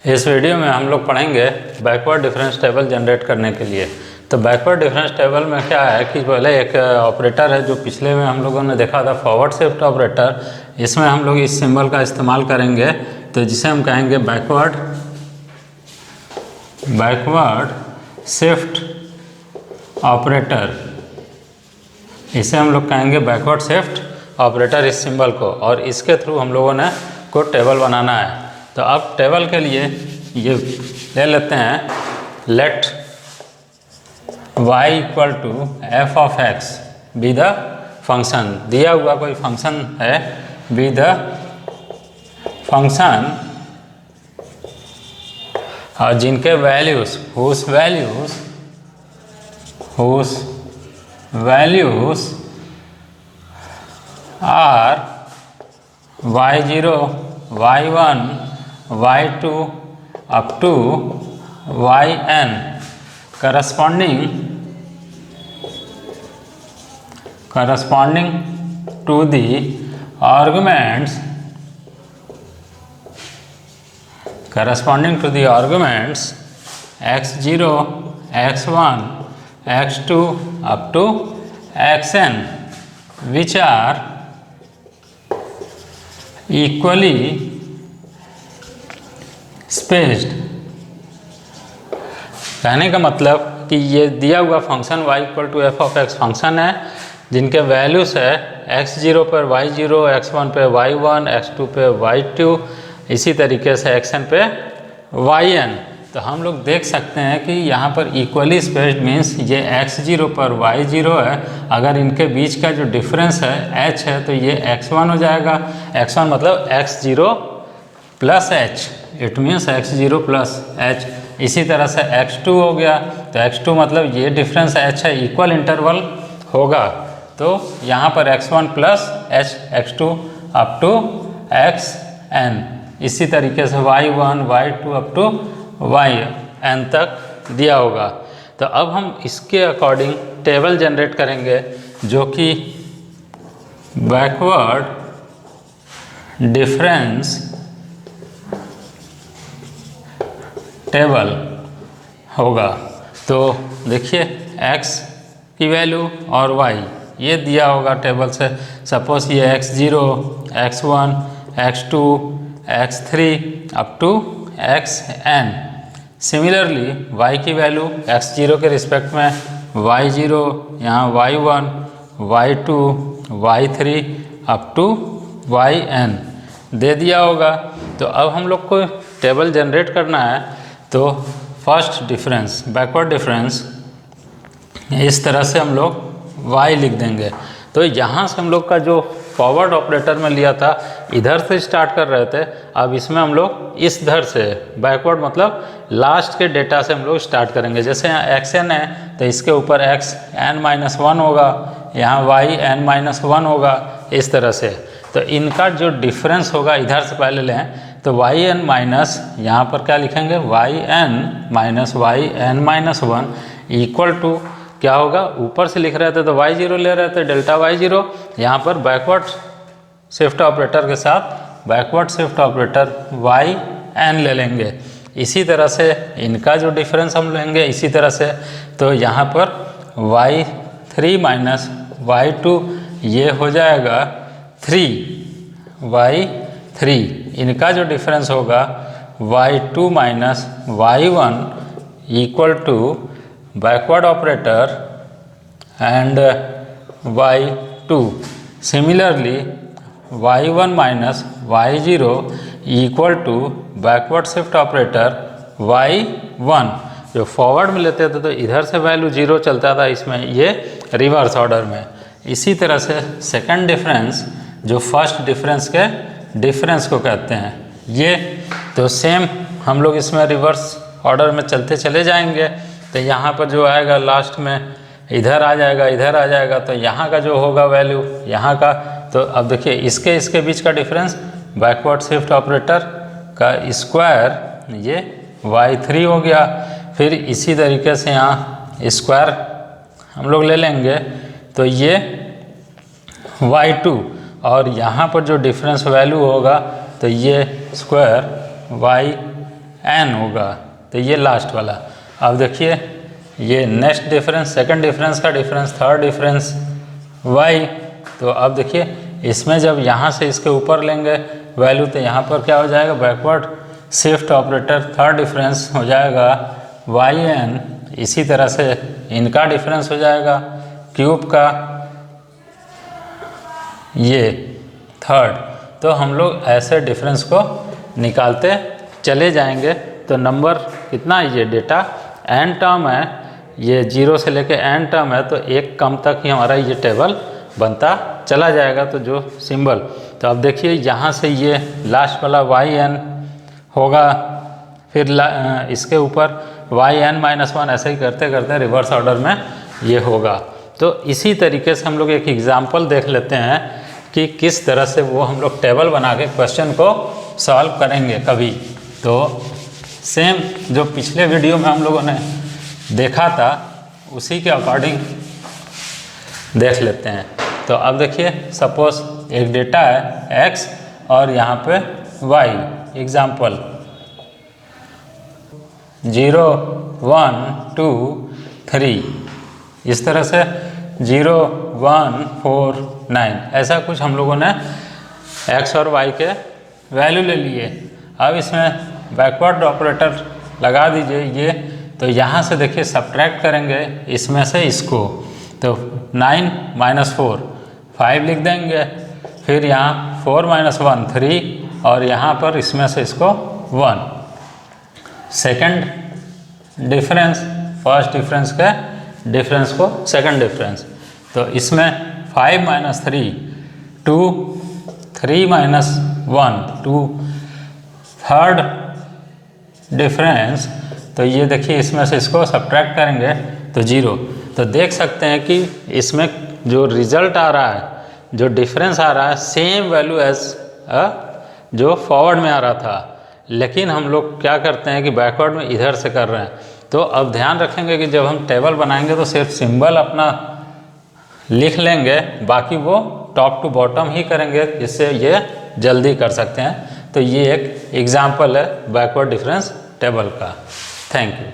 इस वीडियो में हम लोग पढ़ेंगे बैकवर्ड डिफरेंस टेबल जनरेट करने के लिए। तो बैकवर्ड डिफरेंस टेबल में क्या है कि पहले एक ऑपरेटर है जो पिछले में हम लोगों ने देखा था, फॉरवर्ड शिफ्ट ऑपरेटर। इसमें हम लोग इस सिंबल का इस्तेमाल करेंगे, तो जिसे हम कहेंगे बैकवर्ड शिफ्ट ऑपरेटर। इसे हम लोग कहेंगे बैकवर्ड शिफ्ट ऑपरेटर, इस सिंबल को, और इसके थ्रू हम लोगों ने को टेबल बनाना है। तो अब टेबल के लिए ये ले लेते हैं, let y equal to f of x be the function. दिया हुआ कोई फंक्शन है, बी द फंक्शन, और जिनके values whose values are y0 y1 y2 up to yn corresponding to the arguments x0 x1 x2 up to xn, which are equally spaced. कहने का मतलब कि ये दिया हुआ function y equal to f of x function है, जिनके values है x0 पर y0, x1 पे y1, x2 पे y2, इसी तरीके से xn पे yn। तो हम लोग देख सकते हैं कि यहाँ पर इक्वली स्पेस्ड मीन्स ये x0 पर y0 है, अगर इनके बीच का जो डिफरेंस है h है तो ये x1 हो जाएगा। x1 मतलब x0 plus h, it means x0 plus h। इसी तरह से x2 हो गया, तो x2 मतलब ये डिफरेंस h है, इक्वल इंटरवल होगा। तो यहाँ पर x1 plus h, x2 up to xn, इसी तरीके से y1 y2 up to yn तक दिया होगा। तो अब हम इसके अकॉर्डिंग टेबल जनरेट करेंगे, जो कि बैकवर्ड डिफरेंस टेबल होगा। तो देखिए x की वैल्यू और y ये दिया होगा टेबल से। सपोज ये x0 x1 x2 x3 up to xn। Similarly y की वैल्यू x0 के रिस्पेक्ट में y0, यहाँ y1 y2 y3 up to yn दे दिया होगा। तो अब हम लोग को टेबल जनरेट करना है, तो फर्स्ट डिफरेंस बैकवर्ड डिफरेंस इस तरह से हम लोग y लिख देंगे। तो यहाँ से हम लोग का जो फॉरवर्ड ऑपरेटर में लिया था, इधर से स्टार्ट कर रहे थे, अब इसमें हम लोग इस धर से बैकवर्ड मतलब लास्ट के डेटा से हम लोग स्टार्ट करेंगे। जैसे यहाँ xn है तो इसके ऊपर xn-1 होगा, यहाँ yn-1 होगा, इस तरह से। तो इनका जो डिफरेंस होगा इधर से पहले लें, तो yn माइनस यहाँ पर क्या लिखेंगे, yn-1 इक्वल टू क्या होगा, ऊपर से लिख रहे थे तो y0 ले रहे थे, डेल्टा y0। यहाँ पर बैकवर्ड शिफ्ट ऑपरेटर के साथ बैकवर्ड शिफ्ट ऑपरेटर yn ले लेंगे। इसी तरह से इनका जो डिफरेंस हम लेंगे इसी तरह से। तो यहाँ पर y3 माइनस y2 ये हो जाएगा 3y3। इनका जो डिफरेंस होगा y2 minus y1 equal to backward operator and y2। Similarly y1 minus y0 equal to backward shift operator y1। जो फॉरवर्ड में लेते थे तो इधर से वैल्यू 0 चलता था, इसमें ये रिवर्स ऑर्डर में। इसी तरह से सेकंड डिफरेंस जो फर्स्ट डिफरेंस के डिफरेंस को कहते हैं, ये तो सेम हम लोग इसमें रिवर्स ऑर्डर में चलते चले जाएंगे। तो यहाँ पर जो आएगा लास्ट में इधर आ जाएगा, इधर आ जाएगा, तो यहाँ का जो होगा वैल्यू यहाँ का। तो अब देखिए इसके बीच का डिफरेंस बैकवर्ड शिफ्ट ऑपरेटर का स्क्वायर ये y3 हो गया। फिर इसी तरीके से यहाँ स्क्वायर हम लोग ले लेंगे तो ये y2 और यहाँ पर जो डिफरेंस वैल्यू होगा तो ये स्क्वायर n होगा, तो ये लास्ट वाला। अब देखिए ये नेक्स्ट डिफरेंस, सेकंड डिफरेंस का डिफरेंस, थर्ड डिफरेंस y। तो अब देखिए इसमें जब यहाँ से इसके ऊपर लेंगे वैल्यू तो यहाँ पर क्या हो जाएगा, backward shift operator, third difference हो जाएगा yn। इसी तरह से इनका डिफरेंस हो जाएगा क्यूब का ये थर्ड। तो हम लोग ऐसे डिफरेंस को निकालते चले जाएंगे। तो नंबर कितना है, ये डेटा n टर्म है, ये 0 से लेके n टर्म है, तो एक कम तक ही हमारा ये टेबल बनता चला जाएगा। तो जो सिंबल, तो अब देखिए यहाँ से ये लास्ट वाला yn होगा, फिर इसके ऊपर yn-1, ऐसे ही करते करते रिवर्स ऑर्डर में ये होगा। तो इसी तरीके से हम लोग एक एग्जाम्पल देख लेते हैं कि किस तरह से वो हम लोग टेबल बना के क्वेश्चन को सॉल्व करेंगे कभी। तो सेम जो पिछले वीडियो में हम लोगों ने देखा था उसी के अकॉर्डिंग देख लेते हैं। तो अब देखिए सपोज एक डेटा है x और यहाँ पे y, एग्जाम्पल 0 1 2 3, इस तरह से 0 1 4 9, ऐसा कुछ हम लोगों ने x और y के वैल्यू ले लिए। अब इसमें बैकवर्ड ऑपरेटर लगा दीजिए ये, तो यहाँ से देखिए सब्ट्रैक्ट करेंगे इसमें से इसको, तो 9 - 4 5 लिख देंगे, फिर यहाँ 4 - 1 3, और यहाँ पर इसमें से इसको 1। सेकंड डिफरेंस फर्स्ट डिफरेंस के डिफरेंस को सेकंड डिफरेंस, तो इसमें 5 - 3 2, 3 - 1 2। थर्ड डिफरेंस, तो ये देखिए इसमें से इसको सब्ट्रैक्ट करेंगे तो 0। तो देख सकते हैं कि इसमें जो रिजल्ट आ रहा है, जो डिफरेंस आ रहा है, सेम वैल्यू एज जो फॉरवर्ड में आ रहा था, लेकिन हम लोग क्या करते हैं कि बैकवर्ड में इधर से कर रहे हैं। तो अब ध्यान रखेंगे कि जब हम टेबल बनाएंगे तो सिर्फ सिंबल अपना लिख लेंगे, बाकी वो टॉप टू बॉटम ही करेंगे, इससे ये जल्दी कर सकते हैं। तो ये एक एग्जाम्पल है बैकवर्ड डिफरेंस टेबल का। Thank you.